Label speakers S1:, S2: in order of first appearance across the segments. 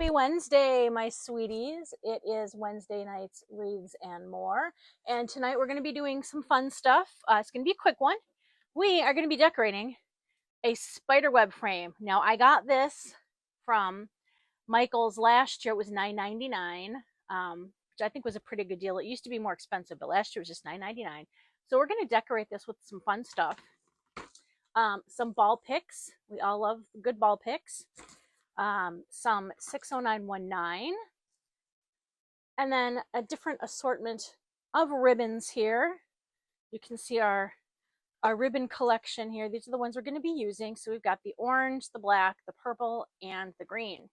S1: Happy Wednesday, my sweeties. It is Wednesday nights, wreaths, and more. And tonight we're going to be doing some fun stuff. It's going to be a quick one. We are going to be decorating a spiderweb frame. Now, I got this from Michael's last year. It was $9.99, which I think was a pretty good deal. It used to be more expensive, but last year it was just $9.99. So we're going to decorate this with some fun stuff. Some ball picks. We all love good ball picks. Some 60919, and then a different assortment of ribbons here. You can see our ribbon collection here. These are the ones we're going to be using. So we've got the orange, the black, the purple, and the green.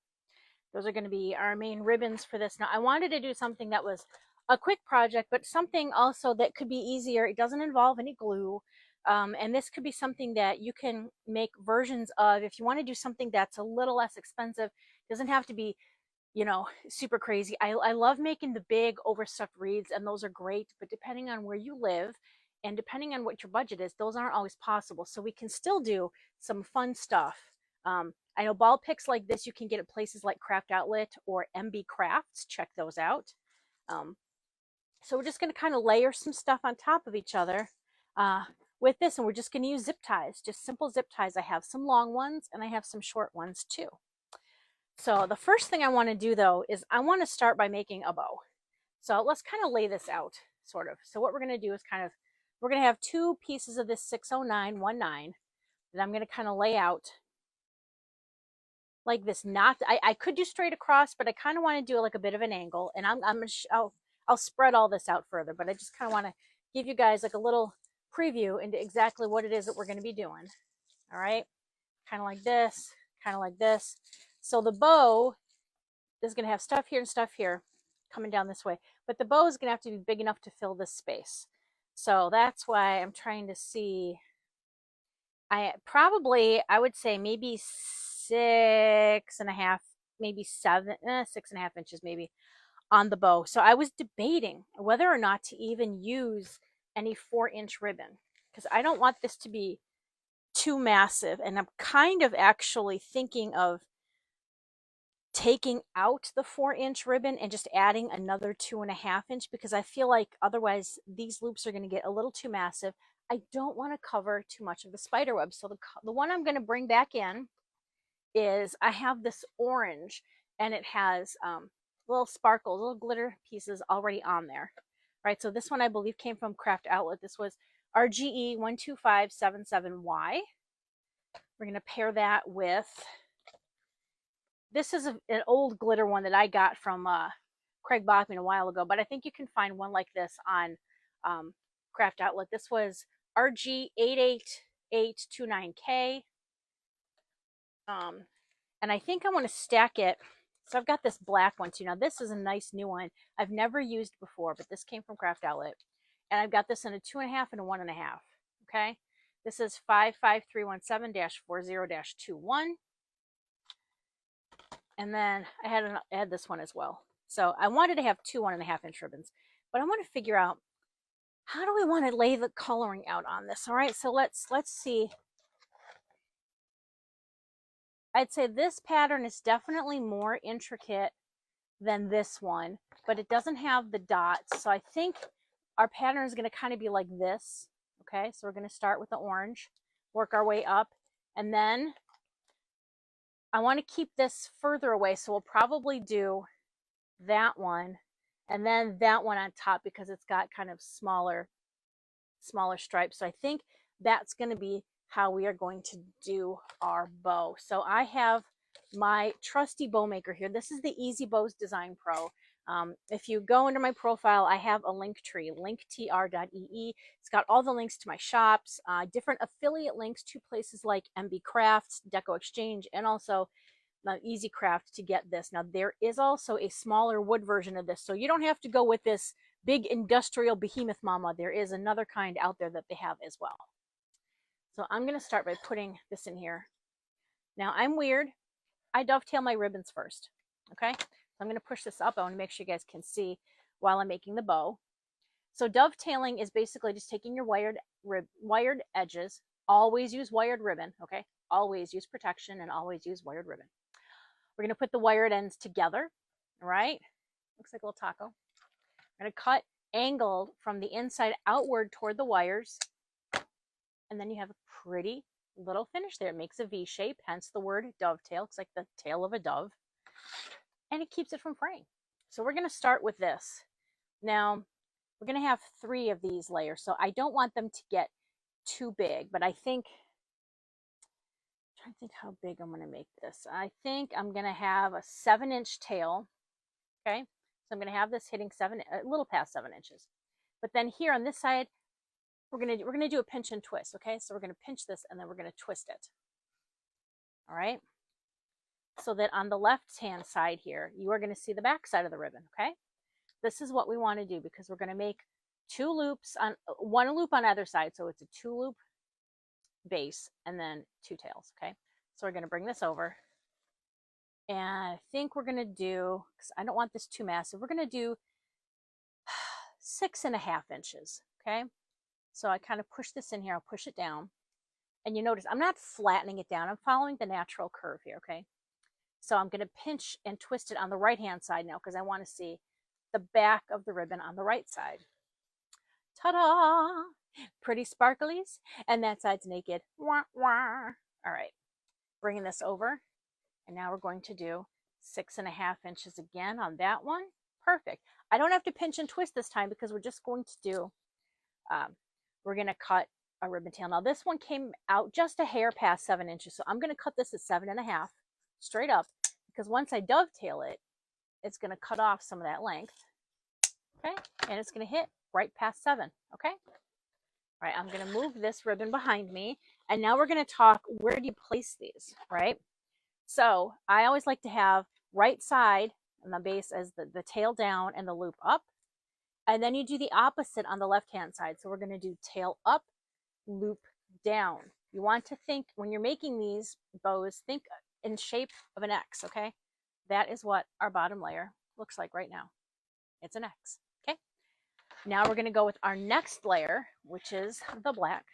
S1: Those are going to be our main ribbons for this. Now, I wanted to do something that was a quick project, but something also that could be easier. It doesn't involve any glue. And this could be something that you can make versions of if you want to do something that's a little less expensive. It doesn't have to be, you know, super crazy. I love making the big overstuffed wreaths, and those are great. But depending on where you live and depending on what your budget is, those aren't always possible. So we can still do some fun stuff. I know ball picks like this you can get at places like Craft Outlet or MB Crafts. Check those out. So we're just going to kind of layer some stuff on top of each other. With this, and we're just going to use zip ties, just simple zip ties. I have some long ones and I have some short ones too. So the first thing I want to do though is I want to start by making a bow. So let's kind of lay this out sort of. So what we're going to do is we're going to have two pieces of this 60919 that I'm going to kind of lay out like this. I could do straight across, but I kind of want to do like a bit of an angle, and I'll spread all this out further, but I just kind of want to give you guys like a little preview into exactly what it is that we're going to be doing. All right, kind of like this, kind of like this. So the bow is going to have stuff here and stuff here coming down this way, but the bow is going to have to be big enough to fill this space. So that's why I'm trying to see. I would say maybe 6.5, maybe 6.5 inches maybe on the bow. So I was debating whether or not to even use any 4-inch ribbon, because I don't want this to be too massive, and I'm kind of actually thinking of taking out the 4-inch ribbon and just adding another 2.5-inch, because I feel like otherwise these loops are going to get a little too massive. I don't want to cover too much of the spider web. So the one I'm going to bring back in is, I have this orange, and it has little sparkles, little glitter pieces already on there. Right, so this one I believe came from Craft Outlet. This was RGE 12577Y. We're going to pair that with, this is an old glitter one that I got from Craig Bachman a while ago, but I think you can find one like this on Craft Outlet. This was RG 88829K. And I think I want to stack it. So I've got this black one too. Now this is a nice new one I've never used before, but this came from Craft Outlet. And I've got this in a 2.5 and a 1.5. Okay. This is 55317-40-21. And then I had this one as well. So I wanted to have two 1.5-inch ribbons, but I want to figure out, how do we want to lay the coloring out on this? All right. So let's see. I'd say this pattern is definitely more intricate than this one, but it doesn't have the dots. So I think our pattern is going to kind of be like this. Okay, so we're going to start with the orange, work our way up, and then I want to keep this further away. So we'll probably do that one and then that one on top, because it's got kind of smaller stripes. So I think that's going to be how we are going to do our bow. So I have my trusty bow maker here. This is the Easy Bows Design Pro. If you go into my profile, I have a link tree, linktr.ee. It's got all the links to my shops, different affiliate links to places like MB Crafts, DecoExchange, and also Easy Craft to get this. Now there is also a smaller wood version of this, so you don't have to go with this big industrial behemoth mama. There is another kind out there that they have as well. So I'm going to start by putting this in here. Now I'm weird. I dovetail my ribbons first. Okay. So I'm going to push this up. I want to make sure you guys can see while I'm making the bow. So dovetailing is basically just taking your wired edges. Always use wired ribbon. Okay. Always use protection and always use wired ribbon. We're going to put the wired ends together, right? Looks like a little taco. We're going to cut angled from the inside outward toward the wires. And then you have a pretty little finish there. It makes a V shape, hence the word dovetail. It's like the tail of a dove. And it keeps it from fraying. So we're going to start with this. Now, we're going to have 3 of these layers. So I don't want them to get too big, but I think, I'm trying to think how big I'm going to make this. I think I'm going to have a 7-inch tail. Okay. So I'm going to have this hitting a little past 7 inches. But then here on this side, we're going to do a pinch and twist. Okay. So we're going to pinch this and then we're going to twist it. All right. So that on the left-hand side here, you are going to see the back side of the ribbon. Okay. This is what we want to do because we're going to make 2 loops on 1 loop on either side. So it's a 2-loop base and then 2 tails. Okay. So we're going to bring this over. And I think we're going to do, because I don't want this too massive, we're going to do 6.5 inches. Okay. So I kind of push this in here. I'll push it down. And you notice I'm not flattening it down. I'm following the natural curve here. Okay. So I'm going to pinch and twist it on the right-hand side now because I want to see the back of the ribbon on the right side. Ta-da! Pretty sparklies. And that side's naked. Wah, wah. All right. Bringing this over. And now we're going to do 6.5 inches again on that one. Perfect. I don't have to pinch and twist this time because we're just going to do, we're going to cut a ribbon tail. Now this one came out just a hair past 7 inches. So I'm going to cut this at 7.5 straight up because once I dovetail it, it's going to cut off some of that length. Okay. And it's going to hit right past 7. Okay. All right. I'm going to move this ribbon behind me. And now we're going to talk, where do you place these? Right. So I always like to have right side on the base as the tail down and the loop up. And then you do the opposite on the left-hand side. So we're going to do tail up, loop down. You want to think, when you're making these bows, think in shape of an X, okay? That is what our bottom layer looks like right now. It's an X, okay? Now we're going to go with our next layer, which is the black.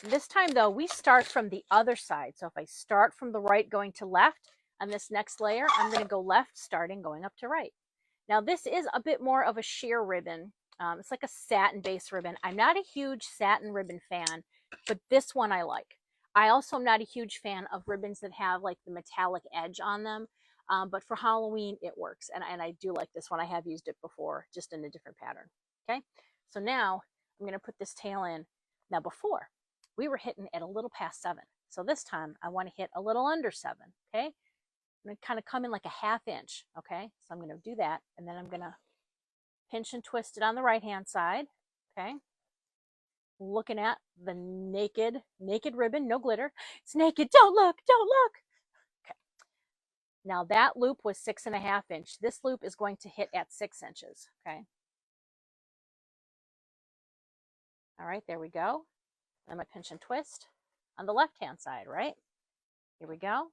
S1: This time, though, we start from the other side. So if I start from the right going to left, on this next layer, I'm going to go left, starting going up to right. Now, this is a bit more of a sheer ribbon. It's like a satin base ribbon. I'm not a huge satin ribbon fan, but this one I like. I also am not a huge fan of ribbons that have like the metallic edge on them, but for Halloween, it works. And I do like this one. I have used it before, just in a different pattern. Okay, so now I'm going to put this tail in. Now, before, we were hitting at a little past 7. So this time, I want to hit a little under 7, okay? I'm going to kind of come in like a 1/2 inch, okay? So I'm going to do that, and then I'm going to pinch and twist it on the right-hand side, okay? Looking at the naked ribbon, no glitter. It's naked, don't look, don't look. Okay. Now that loop was 6.5 inch. This loop is going to hit at 6 inches, okay? All right, there we go. I'm going to pinch and twist on the left-hand side, right? Here we go.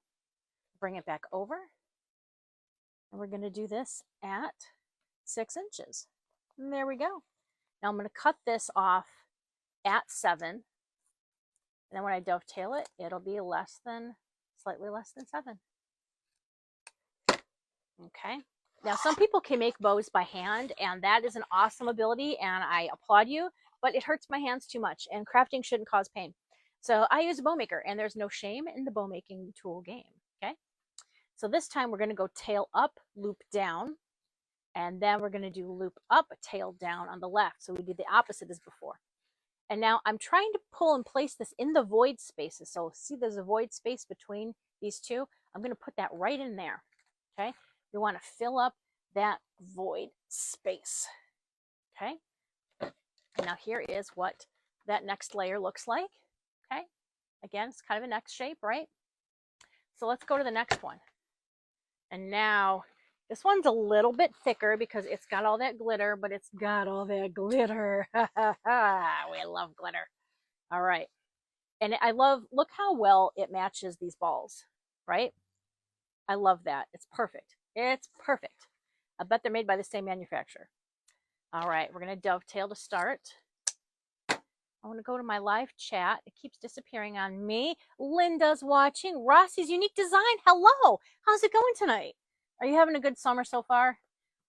S1: Bring it back over. And we're going to do this at 6 inches. And there we go. Now I'm going to cut this off at 7. And then when I dovetail it, it'll be slightly less than 7. Okay. Now some people can make bows by hand, and that is an awesome ability, and I applaud you, but it hurts my hands too much, and crafting shouldn't cause pain. So I use a bow maker, and there's no shame in the bow making tool game. Okay. So this time we're going to go tail up, loop down, and then we're going to do loop up, tail down on the left. So we did the opposite as before. And now I'm trying to pull and place this in the void spaces. So see, there's a void space between these two. I'm going to put that right in there. Okay. We want to fill up that void space. Okay. Now here is what that next layer looks like. Okay. Again, it's kind of an X shape, right? So let's go to the next one. And now this one's a little bit thicker because it's got all that glitter, but it's got all that glitter. We love glitter. All right. And look how well it matches these balls, right? I love that. It's perfect. It's perfect. I bet they're made by the same manufacturer. All right. We're going to dovetail to start. I want to go to my live chat. It keeps disappearing on me. Linda's watching. Rossi's Unique Design. Hello. How's it going tonight? Are you having a good summer so far?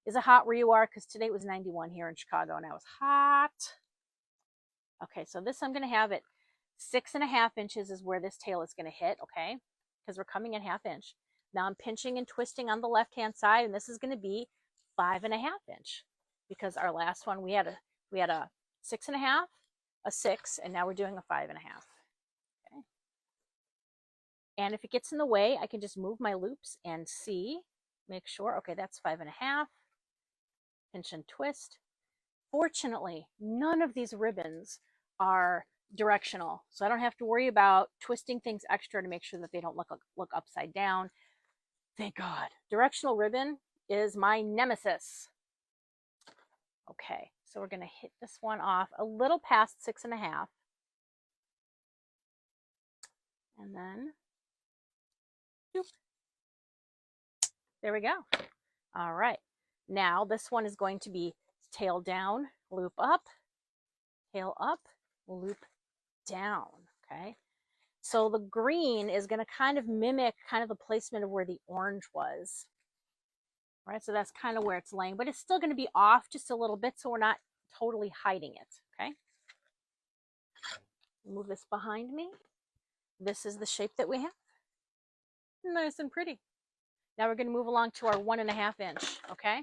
S1: Is it hot where you are? Because today was 91 here in Chicago and it was hot. Okay, so this I'm going to have it 6.5 inches is where this tail is going to hit, okay? Because we're coming in 1/2 inch. Now I'm pinching and twisting on the left-hand side, and this is going to be 5.5 inch because our last one we had a 6.5, a 6, and now we're doing a 5.5. Okay. And if it gets in the way, I can just move my loops and see, make sure. Okay, that's 5.5. Pinch and twist. Fortunately, none of these ribbons are directional, so I don't have to worry about twisting things extra to make sure that they don't look upside down. Thank God. Directional ribbon is my nemesis. Okay, so we're going to hit this one off a little past 6.5. And then, doop. There we go. All right. Now this one is going to be tail down, loop up, tail up, loop down. Okay. So the green is going to kind of mimic kind of the placement of where the orange was. Right, so that's kind of where it's laying, but it's still going to be off just a little bit so we're not totally hiding it, okay? Move this behind me. This is the shape that we have. Nice and pretty. Now we're going to move along to our 1.5 inch, okay?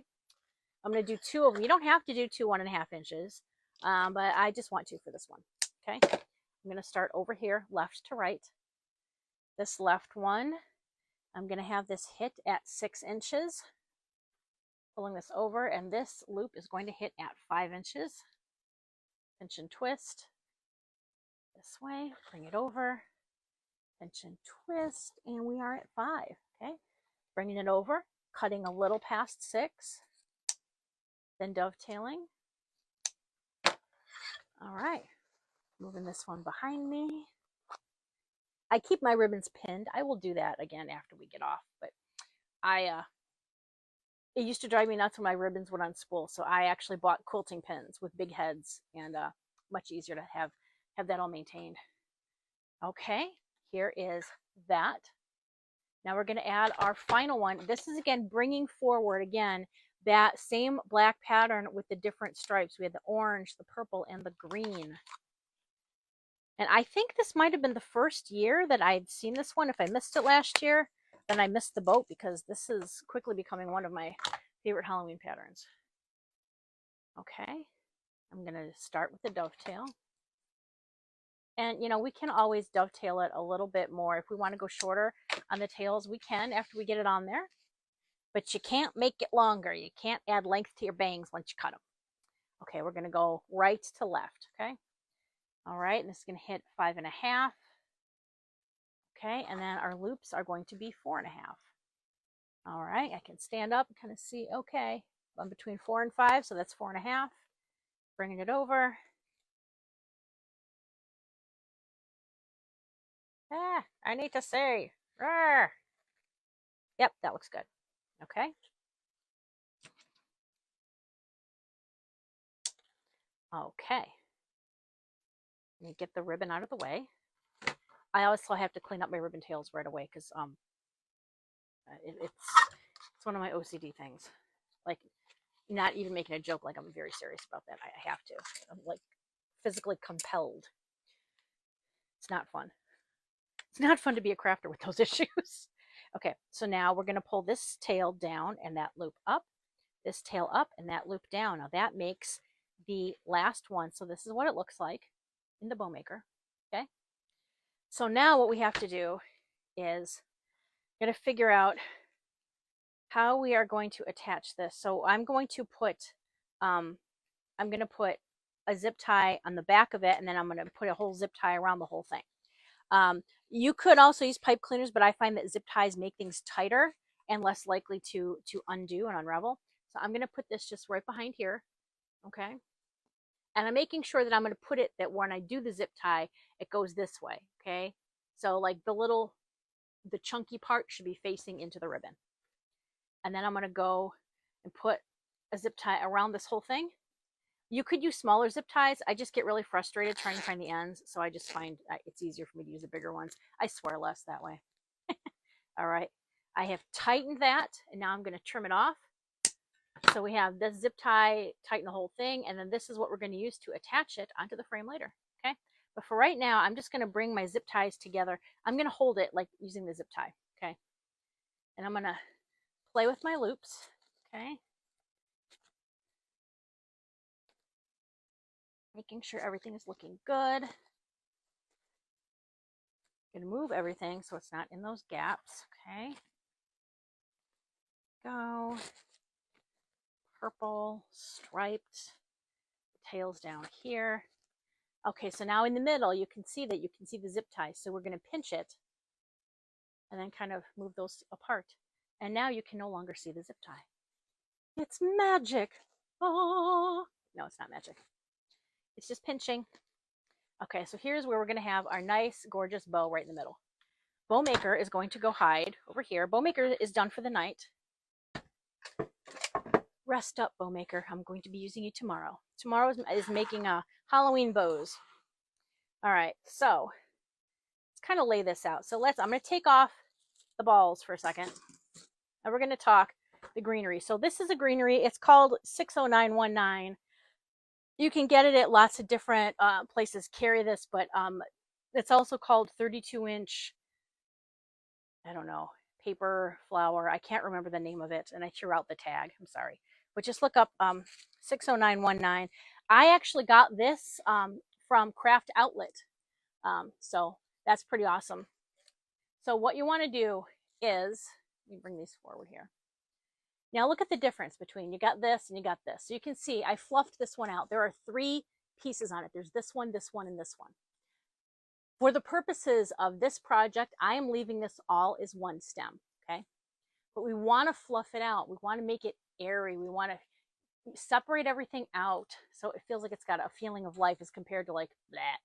S1: I'm going to do 2 of them. You don't have to do 2 1.5 inches, but I just want to for this one, okay? I'm going to start over here, left to right. This left one, I'm going to have this hit at 6 inches. Pulling this over, and this loop is going to hit at 5 inches. Pinch and twist this way, bring it over, pinch and twist, and we are at 5. Okay, bringing it over, cutting a little past 6, then dovetailing. All right, moving this one behind me. I keep my ribbons pinned. I will do that again after we get off, but it used to drive me nuts when my ribbons would unspool, so I actually bought quilting pins with big heads, and much easier to have that all maintained. Okay, here is that. Now we're going to add our final one. This is again bringing forward again that same black pattern with the different stripes. We had the orange, the purple, and the green. And I think this might have been the first year that I'd seen this one. If I missed it last year, then I missed the boat, because this is quickly becoming one of my favorite Halloween patterns. Okay, I'm going to start with the dovetail. And, you know, we can always dovetail it a little bit more. If we want to go shorter on the tails, we can after we get it on there. But you can't make it longer. You can't add length to your bangs once you cut them. Okay, we're going to go right to left, okay? All right, and this is going to hit 5.5. Okay, and then our loops are going to be 4.5. All right, I can stand up and kind of see, okay, I'm between 4 and 5, so that's 4.5. Bringing it over. I need to see. Rawr. Yep, that looks good. Okay. Okay. Let me get the ribbon out of the way. I also have to clean up my ribbon tails right away, because it's one of my OCD things. Like, not even making a joke, like I'm very serious about that. I have to. I'm like physically compelled. It's not fun. It's not fun to be a crafter with those issues. Okay, so now we're going to pull this tail down and that loop up, this tail up and that loop down. Now that makes the last one. So this is what it looks like in the bow maker. Okay, so now what we have to do is we're going to figure out how we are going to attach this. So I'm going to put a zip tie on the back of it, and then I'm going to put a whole zip tie around the whole thing. You could also use pipe cleaners, but I find that zip ties make things tighter and less likely to undo and unravel. So I'm going to put this just right behind here, okay? And I'm making sure that I'm going to put it that when I do the zip tie, it goes this way, okay? So like the chunky part should be facing into the ribbon. And then I'm going to go and put a zip tie around this whole thing, You could use smaller zip ties. I just get really frustrated trying to find the ends, so I just find it's easier for me to use the bigger ones. I swear less that way. All right, I have tightened that, and now I'm going to trim it off. So we have this zip tie, tighten the whole thing, and then this is what we're going to use to attach it onto the frame later. Okay, but for right now, I'm just going to bring my zip ties together. I'm going to hold it like using the zip tie. Okay, and I'm going to play with my loops. Okay, making sure everything is looking good. Going to move everything so it's not in those gaps. Okay, go. Purple, striped, tails down here. Okay, so now in the middle, you can see the zip ties. So we're going to pinch it and then kind of move those apart. And now you can no longer see the zip tie. It's magic. Oh, no, it's not magic. It's just pinching. Okay, so here's where we're going to have our nice, gorgeous bow right in the middle. Bow maker is going to go hide over here. Bow maker is done for the night. Rest up, bow maker. I'm going to be using you tomorrow. Tomorrow is making Halloween bows. All right, so let's kind of lay this out. So I'm going to take off the balls for a second, and we're going to talk the greenery. So this is a greenery. It's called 60919. You can get it at lots of different places carry this, but it's also called 32-inch, I don't know, paper flower. I can't remember the name of it, and I threw out the tag. I'm sorry. But just look up 60919. I actually got this from Craft Outlet. So that's pretty awesome. So what you want to do is, let me bring these forward here. Now look at the difference between, you got this and you got this. So you can see I fluffed this one out. There are 3 pieces on it. There's this one, and this one. For the purposes of this project, I am leaving this all as one stem, okay? But we want to fluff it out. We want to make it airy. We want to separate everything out so it feels like it's got a feeling of life as compared to like that.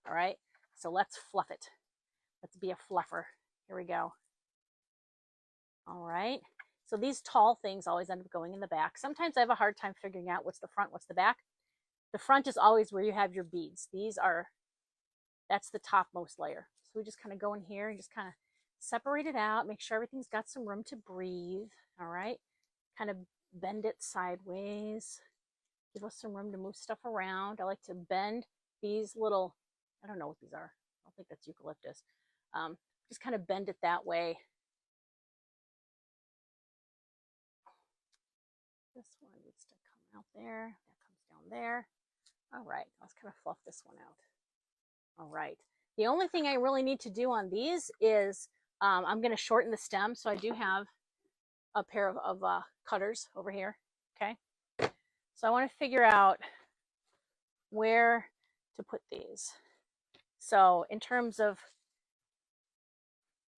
S1: All right, so let's fluff it. Let's be a fluffer. Here we go. All right, so these tall things always end up going in the back. Sometimes I have a hard time figuring out what's the front, what's the back. The front is always where you have your beads. That's the topmost layer. So we just kind of go in here and just kind of separate it out, make sure everything's got some room to breathe. All right, kind of bend it sideways, give us some room to move stuff around. I like to bend these little, I don't know what these are. I don't think that's eucalyptus. Just kind of bend it that way. This one needs to come out there. That comes down there. All right, let's kind of fluff this one out. All right. The only thing I really need to do on these is I'm going to shorten the stem. So I do have a pair of cutters over here. Okay. So I want to figure out where to put these. So in terms of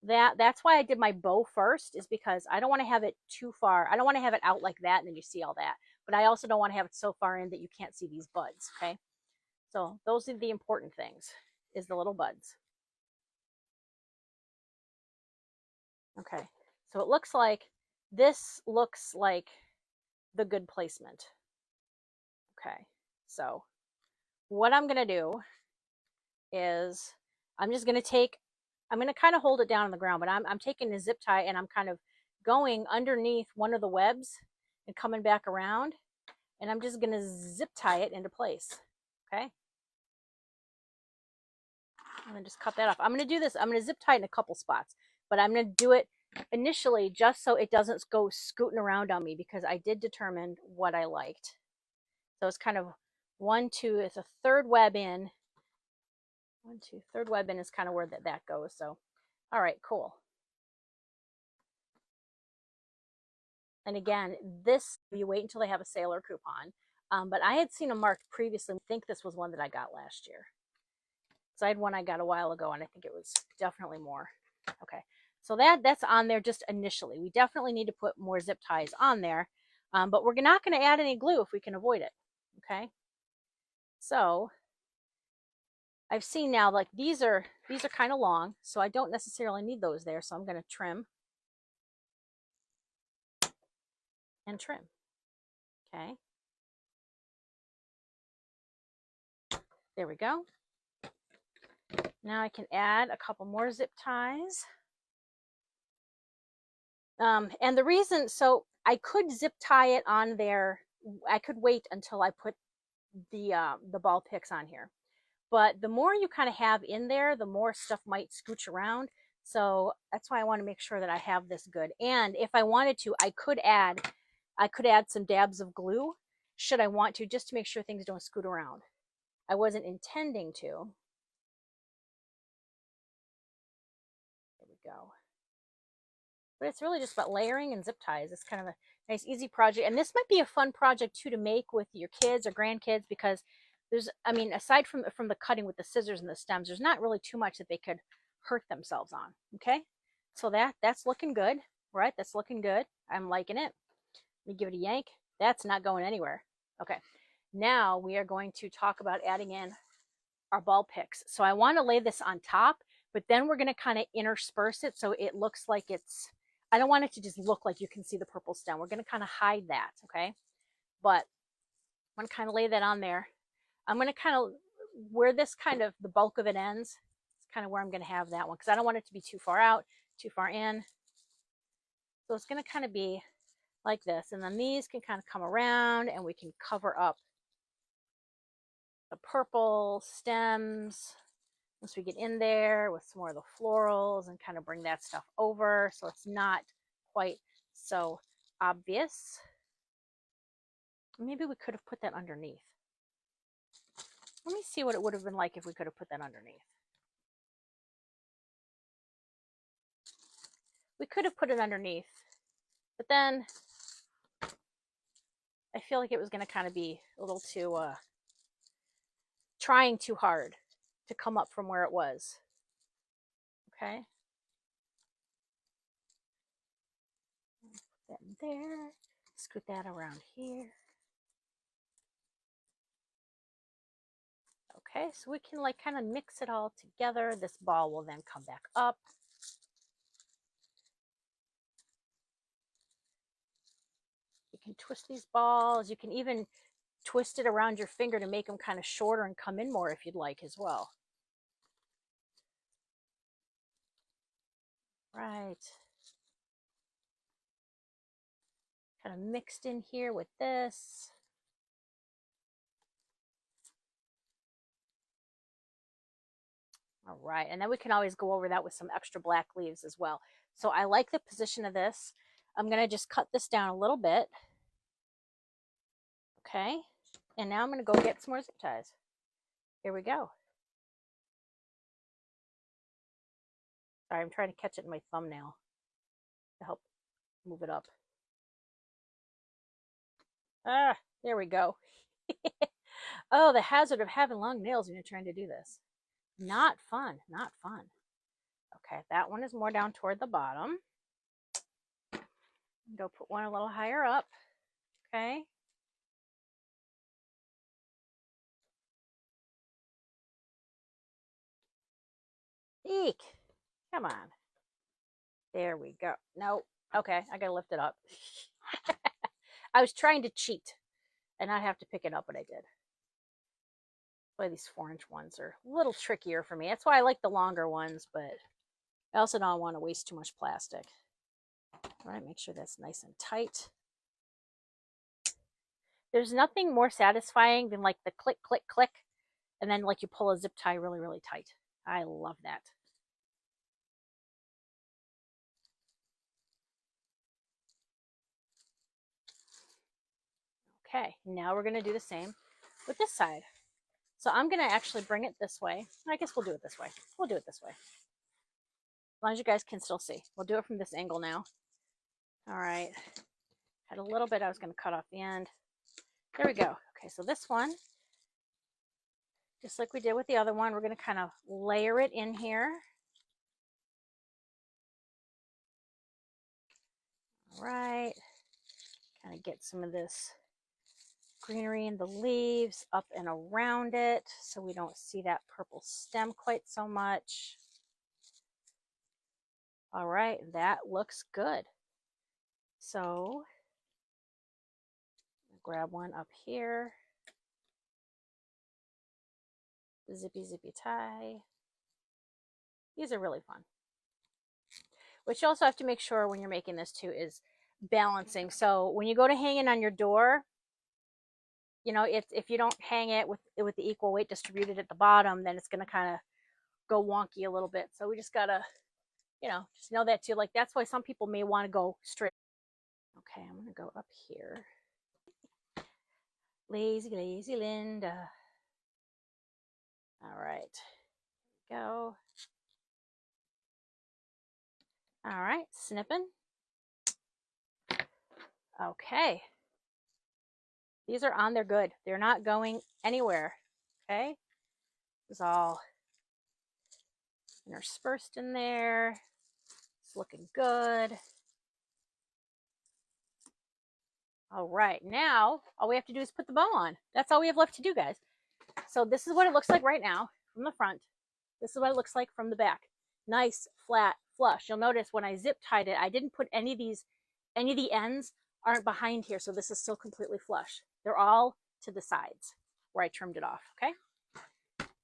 S1: that's why I did my bow first, is because I don't want to have it too far. I don't want to have it out like that and then you see all that. But I also don't want to have it so far in that you can't see these buds. Okay. So those are the important things, is the little buds. Okay. So it looks like this looks like the good placement. Okay. So what I'm going to do is I'm just going to I'm going to kind of hold it down on the ground, but I'm taking a zip tie and I'm kind of going underneath one of the webs and coming back around, and I'm just going to zip tie it into place. Okay. And then just cut that off. I'm going to do this. I'm going to zip tie it in a couple spots, but I'm going to do it initially just so it doesn't go scooting around on me, because I did determine what I liked. So it's kind of 1, 2, it's a third web in. 1, 2, third web in is kind of where that goes. So, all right, cool. And again, this, you wait until they have a sale or coupon. But I had seen them marked previously. I think this was one that I got last year. So I had one I got a while ago, and I think it was definitely more. Okay, so that's on there just initially. We definitely need to put more zip ties on there, but we're not going to add any glue if we can avoid it. Okay, so I've seen now, like these are kind of long, so I don't necessarily need those there. So I'm going to trim and trim. Okay. There we go. Now I can add a couple more zip ties. And the reason, so I could zip tie it on there. I could wait until I put the ball picks on here. But the more you kind of have in there, the more stuff might scooch around. So that's why I want to make sure that I have this good. And if I wanted to, I could add some dabs of glue, should I want to, just to make sure things don't scoot around. I wasn't intending to. There we go. But it's really just about layering and zip ties. It's kind of a nice, easy project. And this might be a fun project too to make with your kids or grandkids, because there's, I mean, aside from the cutting with the scissors and the stems, there's not really too much that they could hurt themselves on. Okay, so that's looking good, right? That's looking good. I'm liking it. Let me give it a yank. That's not going anywhere. Okay, now we are going to talk about adding in our ball picks. So I want to lay this on top, but then we're going to kind of intersperse it so it looks like it's, I don't want it to just look like you can see the purple stem. We're going to kind of hide that, okay? But I'm going to kind of lay that on there. I'm going to kind of, where this kind of, the bulk of it ends, it's kind of where I'm going to have that one, because I don't want it to be too far out, too far in. So it's going to kind of be like this. And then these can kind of come around and we can cover up the purple stems once we get in there with some more of the florals and kind of bring that stuff over so it's not quite so obvious. Maybe we could have put that underneath. Let me see what it would have been like if we could have put that underneath. We could have put it underneath, but then I feel like it was going to kind of be a little too, trying too hard to come up from where it was. Okay. Put that in there. Scoot that around here. Okay, so we can like kind of mix it all together. This ball will then come back up. You can twist these balls. You can even twist it around your finger to make them kind of shorter and come in more if you'd like as well. Right. Kind of mixed in here with this. All right, and then we can always go over that with some extra black leaves as well. So I like the position of this. I'm gonna just cut this down a little bit. Okay, and now I'm gonna go get some more zip ties. Here we go. Sorry, I'm trying to catch it in my thumbnail to help move it up. Ah, there we go. Oh, the hazard of having long nails when you're trying to do this. Not fun, not fun. Okay, that one is more down toward the bottom. Go put one a little higher up. Okay. Eek. Come on. There we go. No. Okay, I gotta lift it up. I was trying to cheat and not have to pick it up, but I did. Boy, these 4-inch ones are a little trickier for me. That's why I like the longer ones, but I also don't want to waste too much plastic. All right, make sure that's nice and tight. There's nothing more satisfying than like the click, click, click, and then like you pull a zip tie really, really tight. I love that. Okay, now we're going to do the same with this side. So I'm going to actually bring it this way. I guess we'll do it this way. We'll do it this way. As long as you guys can still see. We'll do it from this angle now. All right. Had a little bit I was going to cut off the end. There we go. Okay, so this one, just like we did with the other one, we're going to kind of layer it in here. All right. Kind of get some of this greenery in the leaves up and around it so we don't see that purple stem quite so much. All right, that looks good. So grab one up here. zippy tie. These are really fun. What you also have to make sure when you're making this too is balancing. So when you go to hang it on your door, you know, if you don't hang it with the equal weight distributed at the bottom, then it's going to kind of go wonky a little bit. So we just gotta, you know, just know that too. Like that's why some people may want to go straight. Okay, I'm gonna go up here. Lazy Linda. All right, go. All right, snipping. Okay, these are on there good. They're not going anywhere. Okay, it's all interspersed in there. It's looking good. All right, now all we have to do is put the bow on. That's all we have left to do, guys. So this is what it looks like right now from the front. This is what it looks like from the back. Nice, flat, flush. You'll notice when I zip tied it, I didn't put any of the ends aren't behind here, so this is still completely flush. They're all to the sides where I trimmed it off, okay?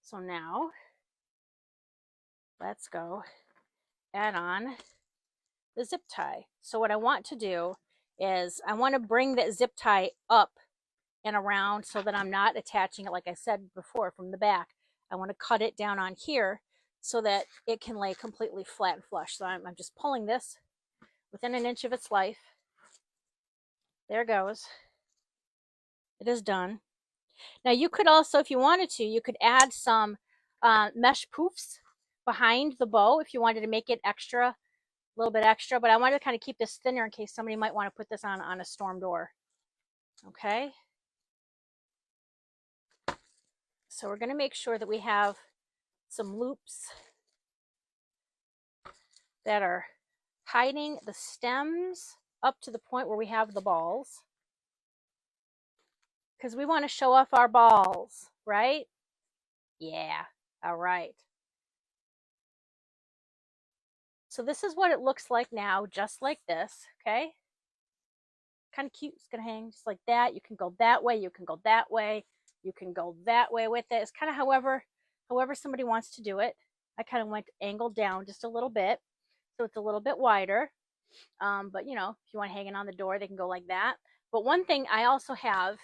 S1: So now, let's go add on the zip tie. So what I want to do is I want to bring that zip tie up and around so that I'm not attaching it, like I said before, from the back. I want to cut it down on here so that it can lay completely flat and flush. So I'm just pulling this within an inch of its life. There it goes. It is done. Now you could also, if you wanted to, you could add some mesh poofs behind the bow if you wanted to make it extra, a little bit extra, but I wanted to kind of keep this thinner in case somebody might want to put this on a storm door. Okay. So we're going to make sure that we have some loops that are hiding the stems up to the point where we have the balls, because we want to show off our balls, right? Yeah. All right. So this is what it looks like now, just like this. Okay. Kind of cute. It's going to hang just like that. You can go that way. You can go that way. You can go that way with it. It's kind of however somebody wants to do it. I kind of went angled down just a little bit, so it's a little bit wider. But you know, if you want to hang it on the door, they can go like that. But one thing I also have,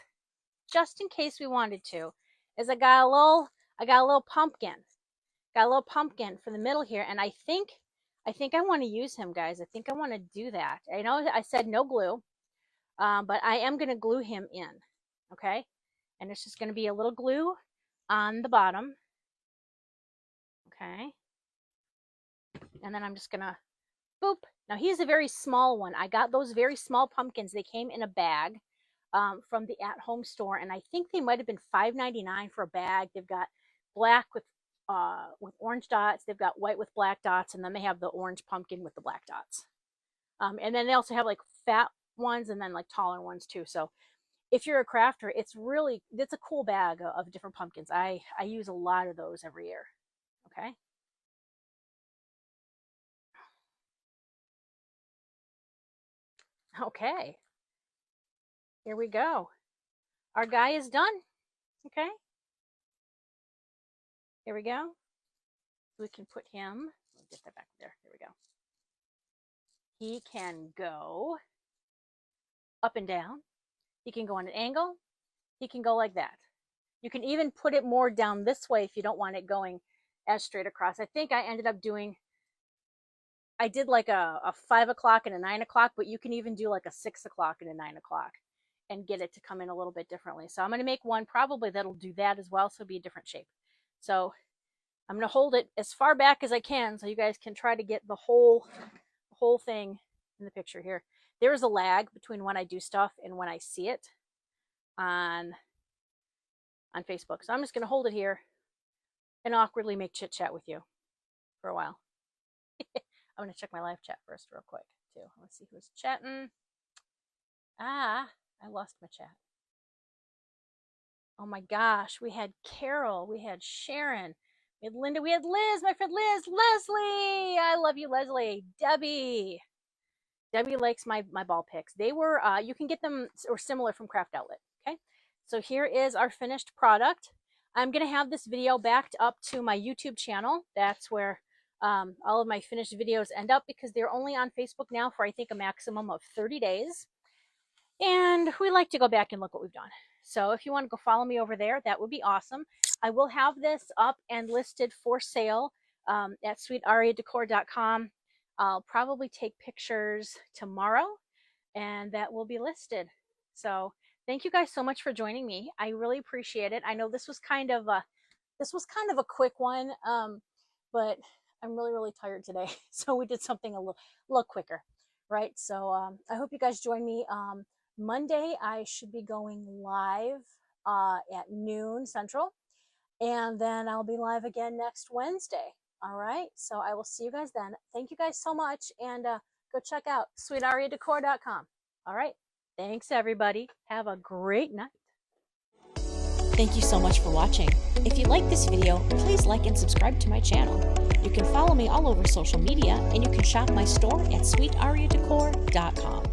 S1: just in case we wanted to, is I got a little pumpkin. Got a little pumpkin for the middle here, and I think I want to use him, guys. I think I want to do that. I know I said no glue, but I am going to glue him in. Okay, and it's just going to be a little glue on the bottom. Okay, and then I'm just going to boop. Now he's a very small one. I got those very small pumpkins. They came in a bag from the at-home store, and I think they might have been $5.99 for a bag. They've got black with orange dots. They've got white with black dots, and then they have the orange pumpkin with the black dots. And then they also have like fat ones and then like taller ones too. So if you're a crafter, it's a cool bag of different pumpkins. I use a lot of those every year. Okay. Okay. Here we go. Our guy is done. Okay. Here we go. We can put him, get that back there. There we go. He can go up and down. He can go on an angle. He can go like that. You can even put it more down this way if you don't want it going as straight across. I think I ended up doing, I did like a 5 o'clock and a 9 o'clock, but you can even do like a 6 o'clock and a 9 o'clock and get it to come in a little bit differently. So I'm going to make one probably that'll do that as well. So it'll be a different shape. So I'm going to hold it as far back as I can so you guys can try to get the whole thing in the picture here. There is a lag between when I do stuff and when I see it on Facebook. So I'm just going to hold it here and awkwardly make chit chat with you for a while. I'm going to check my live chat first real quick too. Let's see who's chatting. I lost my chat. Oh my gosh. We had Carol. We had Sharon. We had Linda. We had Liz, my friend Liz. Leslie. I love you, Leslie. Debbie. Debbie likes my ball picks. They were, you can get them or similar from Craft Outlet. Okay. So here is our finished product. I'm going to have this video backed up to my YouTube channel. That's where all of my finished videos end up, because they're only on Facebook now for I think a maximum of 30 days. And we like to go back and look what we've done. So if you want to go follow me over there, that would be awesome. I will have this up and listed for sale at sweetariadecor.com. I'll probably take pictures tomorrow and that will be listed. So thank you guys so much for joining me. I really appreciate it. I know this was kind of a quick one, but I'm really tired today. So we did something a little quicker, right? So I hope you guys join me. Monday, I should be going live at noon Central, and then I'll be live again next Wednesday. All right, so I will see you guys then. Thank you guys so much, and go check out sweetariadecor.com. All right, thanks everybody. Have a great night.
S2: Thank you so much for watching. If you like this video, please like and subscribe to my channel. You can follow me all over social media, and you can shop my store at sweetariadecor.com.